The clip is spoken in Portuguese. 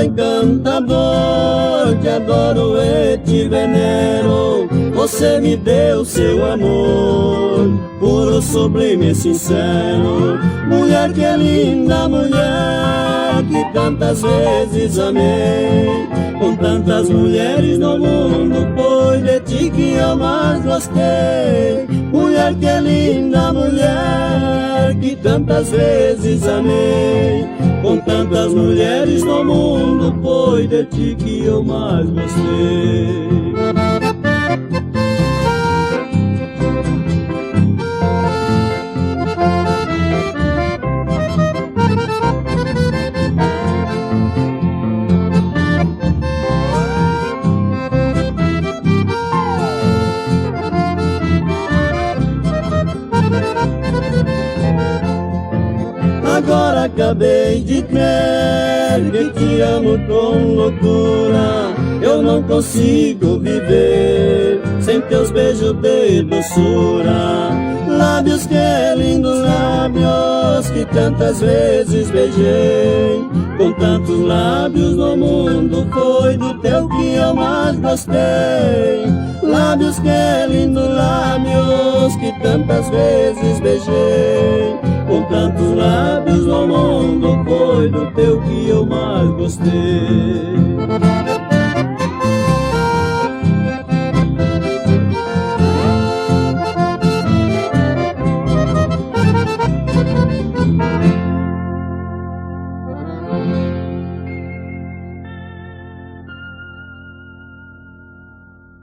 Encantador, te adoro e te venero. Você me deu seu amor, puro, sublime e sincero. Mulher que é linda, mulher que tantas vezes amei. Com tantas mulheres no mundo, foi de ti que eu mais gostei. Mulher que é linda, mulher que tantas vezes amei. Com tantas mulheres no mundo, foi de ti que eu mais gostei. Agora acabei de crer que te amo com loucura. Eu não consigo viver sem teus beijos de doçura. Lábios que lindos lábios que tantas vezes beijei. Com tantos lábios no mundo, foi do teu que eu mais gostei. Lábios que lindos lábios que tantas vezes beijei. Com tantos lábios no mundo, foi do teu que eu mais gostei.